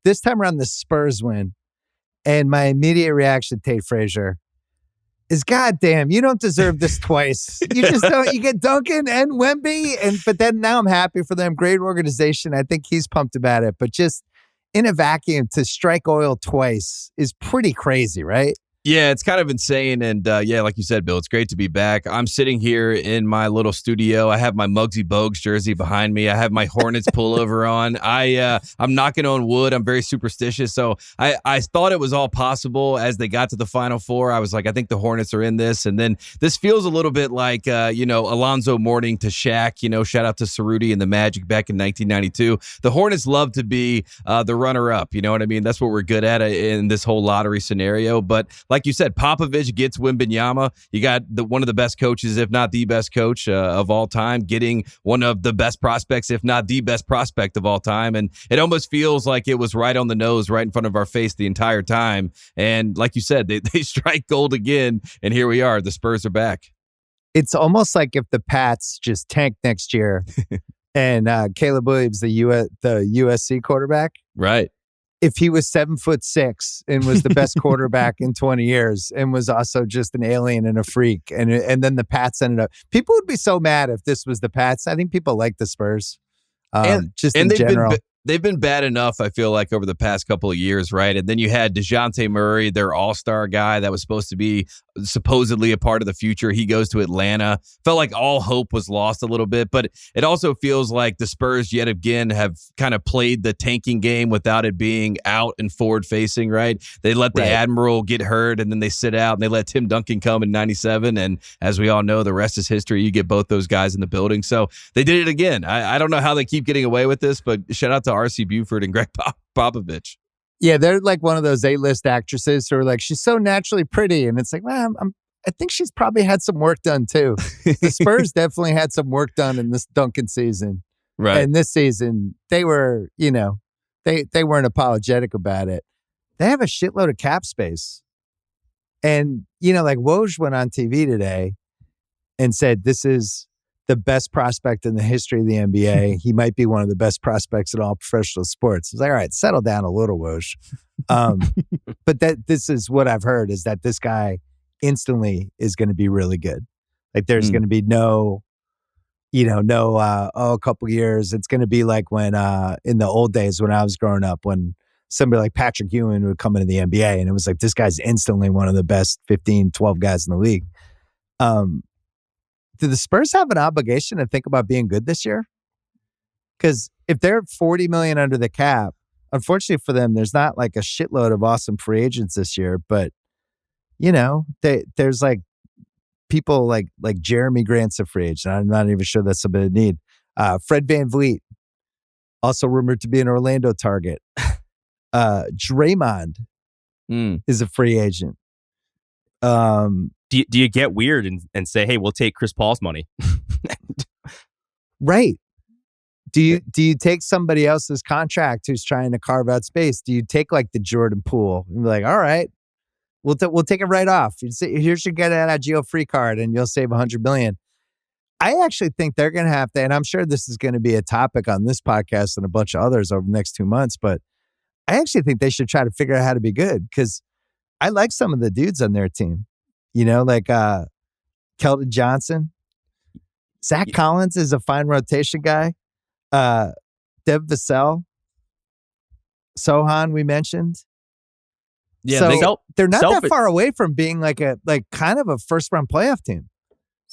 this time around the Spurs win, and my immediate reaction to Tate Frazier is, God damn, you don't deserve this twice. You just don't. You get Duncan and Wemby, but then now I'm happy for them. Great organization. I think he's pumped about it. But just in a vacuum to strike oil twice is pretty crazy, right? Yeah, it's kind of insane. And yeah, like you said, Bill, it's great to be back. I'm sitting here in my little studio. I have my Muggsy Bogues jersey behind me. I have my Hornets pullover on. I'm knocking on wood. I'm very superstitious. So I thought it was all possible as they got to the Final Four. I was like, I think the Hornets are in this. And then this feels a little bit like, Alonzo Mourning to Shaq, shout out to Ceruti and the Magic back in 1992. The Hornets love to be the runner-up. You know what I mean? That's what we're good at in this whole lottery scenario. But like you said, Popovich gets Wembanyama. You got one of the best coaches, if not the best coach of all time, getting one of the best prospects, if not the best prospect of all time. And it almost feels like it was right on the nose, right in front of our face the entire time. And like you said, they strike gold again. And here we are. The Spurs are back. It's almost like if the Pats just tank next year and Caleb Williams, the USC quarterback. Right. If he was 7'6" and was the best quarterback in 20 years and was also just an alien and a freak, and then the Pats ended up, people would be so mad if this was the Pats. I think people like the Spurs, in general. They've been bad enough, I feel like, over the past couple of years, right? And then you had DeJounte Murray, their all-star guy that was supposed to be supposedly a part of the future. He goes to Atlanta. Felt like all hope was lost a little bit, but it also feels like the Spurs yet again have kind of played the tanking game without it being out and forward-facing, right? They let the Admiral get hurt, and then they sit out, and they let Tim Duncan come in 97, and as we all know, the rest is history. You get both those guys in the building. So they did it again. I don't know how they keep getting away with this, but shout out to R.C. Buford and Greg Popovich. Yeah, they're like one of those A-list actresses who are like, she's so naturally pretty. And it's like, well, I think she's probably had some work done too. The Spurs definitely had some work done in this Duncan season. Right. And this season, they were, they weren't apologetic about it. They have a shitload of cap space. And, like Woj went on TV today and said, this is the best prospect in the history of the NBA. He might be one of the best prospects in all professional sports. I was like, all right, settle down a little, Woj. But this is what I've heard, is that this guy instantly is going to be really good. Like there's going to be a couple years. It's going to be like when in the old days when I was growing up, when somebody like Patrick Ewing would come into the NBA and it was like, this guy's instantly one of the best 15, 12 guys in the league. Do the Spurs have an obligation to think about being good this year? Because if they're $40 million under the cap, unfortunately for them, there's not like a shitload of awesome free agents this year. But there's like people like Jeremy Grant's a free agent. I'm not even sure that's somebody to need. Fred VanVleet, also rumored to be an Orlando target. Draymond is a free agent. Do you get weird and say, hey, we'll take Chris Paul's money? Right. Do you take somebody else's contract who's trying to carve out space? Do you take like the Jordan Poole and be like, all right, we'll take it right off. Here's your get out of jail free card and you'll save $100 million. I actually think they're going to have to, and I'm sure this is going to be a topic on this podcast and a bunch of others over the next 2 months, but I actually think they should try to figure out how to be good, because I like some of the dudes on their team. Like Keldon Johnson. Zach Collins is a fine rotation guy. Dev Vassell. Sohan, we mentioned. Yeah, so they're not that far away from being like kind of a first-round playoff team.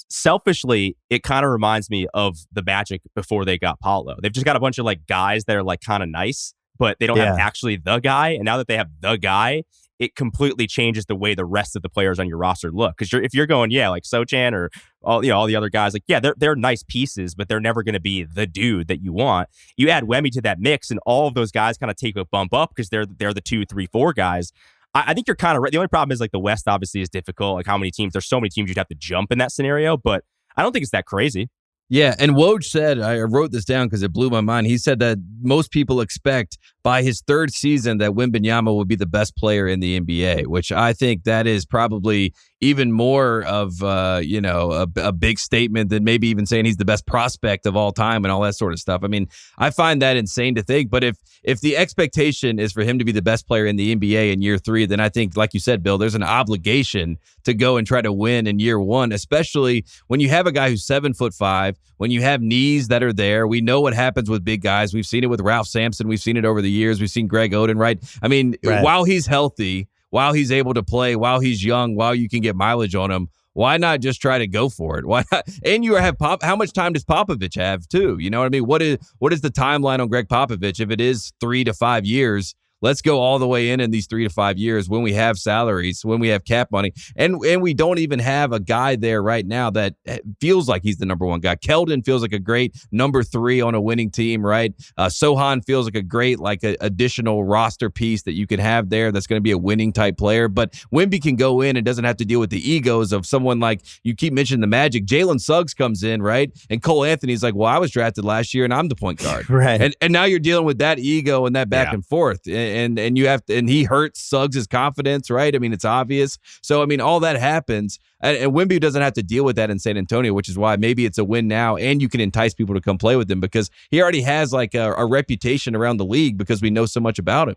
Selfishly, it kind of reminds me of the Magic before they got Paolo. They've just got a bunch of like guys that are like kind of nice, but they don't have actually the guy. And now that they have the guy, it completely changes the way the rest of the players on your roster look. Because if you're going, like Sochan or all the other guys, like, they're nice pieces, but they're never going to be the dude that you want. You add Wemby to that mix, and all of those guys kind of take a bump up because they're the 2, 3, 4 guys. I think you're kind of right. The only problem is like the West obviously is difficult. Like how many teams? There's so many teams you'd have to jump in that scenario, but I don't think it's that crazy. Yeah, and Woj said, I wrote this down because it blew my mind. He said that most people expect by his third season that Wembanyama will be the best player in the NBA, which I think that is probably even more of a big statement than maybe even saying he's the best prospect of all time and all that sort of stuff. I mean, I find that insane to think. But if the expectation is for him to be the best player in the NBA in year 3, then I think, like you said, Bill, there's an obligation to go and try to win in year 1, especially when you have a guy who's 7'5", when you have knees that are there. We know what happens with big guys. We've seen it with Ralph Sampson. We've seen it over the years. We've seen Greg Oden, right? I mean, while he's healthy, while he's able to play, while he's young, while you can get mileage on him, why not just try to go for it? Why not? And you have how much time does Popovich have too? You know what I mean? What is the timeline on Greg Popovich? If it is 3 to 5 years, let's go all the way in these 3 to 5 years when we have salaries, when we have cap money, and we don't even have a guy there right now that feels like he's the number 1 guy. Keldon feels like a great number 3 on a winning team, right? Sohan feels like a great additional roster piece that you can have there that's going to be a winning type player. But Wemby can go in and doesn't have to deal with the egos of someone like you keep mentioning the Magic. Jalen Suggs comes in, right? And Cole Anthony's like, well, I was drafted last year and I'm the point guard, right? And now you're dealing with that ego and that back and forth. And you have to, and he hurts Suggs' confidence, right? I mean, it's obvious. So, I mean, all that happens. And Wemby doesn't have to deal with that in San Antonio, which is why maybe it's a win now and you can entice people to come play with him because he already has a reputation around the league because we know so much about him.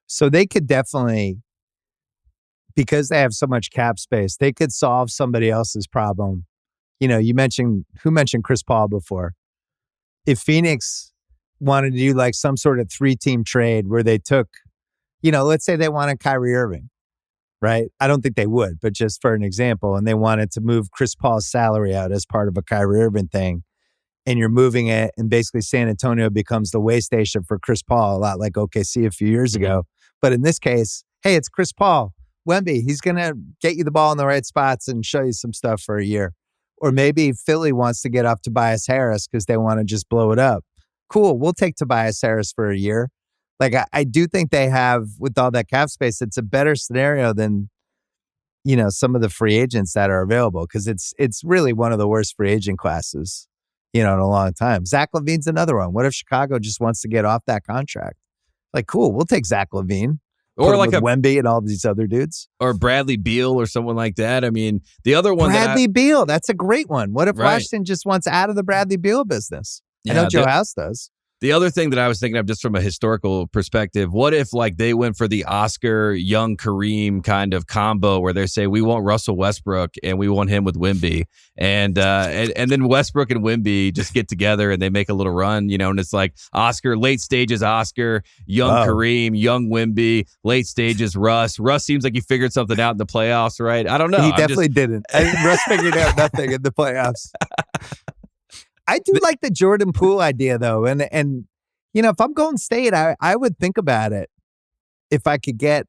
So they could definitely, because they have so much cap space, they could solve somebody else's problem. You know, who mentioned Chris Paul before? If Phoenix wanted to do some sort of 3-team trade where they took, let's say they wanted Kyrie Irving, right? I don't think they would, but just for an example, and they wanted to move Chris Paul's salary out as part of a Kyrie Irving thing, and you're moving it, and basically San Antonio becomes the way station for Chris Paul, a lot like OKC a few years ago. But in this case, hey, it's Chris Paul. Wemby, he's going to get you the ball in the right spots and show you some stuff for a year. Or maybe Philly wants to get off Tobias Harris because they want to just blow it up. Cool, we'll take Tobias Harris for a year. I do think they have, with all that cap space, it's a better scenario than, some of the free agents that are available because it's really one of the worst free agent classes, in a long time. Zach LaVine's another one. What if Chicago just wants to get off that contract? Cool, we'll take Zach LaVine. Or with Wemby and all these other dudes. Or Bradley Beal or someone like that. I mean, the other one Beal, that's a great one. What if Washington just wants out of the Bradley Beal business? I know Joe House does. The other thing that I was thinking of just from a historical perspective, what if they went for the Oscar young Kareem kind of combo where they say we want Russell Westbrook and we want him with Wemby and then Westbrook and Wemby just get together and they make a little run, and it's Oscar, late stages Oscar, young Kareem, young Wemby, late stages Russ. Russ seems like he figured something out in the playoffs, right? I don't know. He definitely didn't. Russ figured out nothing in the playoffs. I do like the Jordan Poole idea, though. And if I'm Golden State, I would think about it if I could get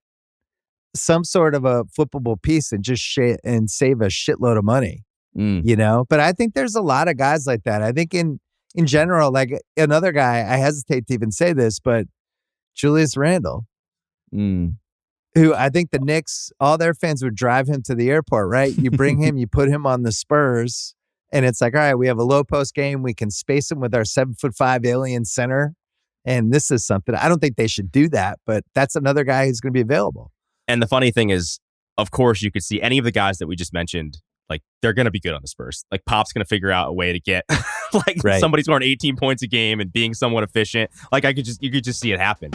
some sort of a flippable piece and just and save a shitload of money, But I think there's a lot of guys like that. I think in general, another guy, I hesitate to even say this, but Julius Randle, who I think the Knicks, all their fans would drive him to the airport, right? You bring him, you put him on the Spurs. And it's all right, we have a low post game. We can space him with our 7'5" alien center. And this is something. I don't think they should do that, but that's another guy who's going to be available. And the funny thing is, of course, you could see any of the guys that we just mentioned, they're going to be good on the Spurs. Pop's going to figure out a way to get somebody scoring 18 points a game and being somewhat efficient. You could just see it happen.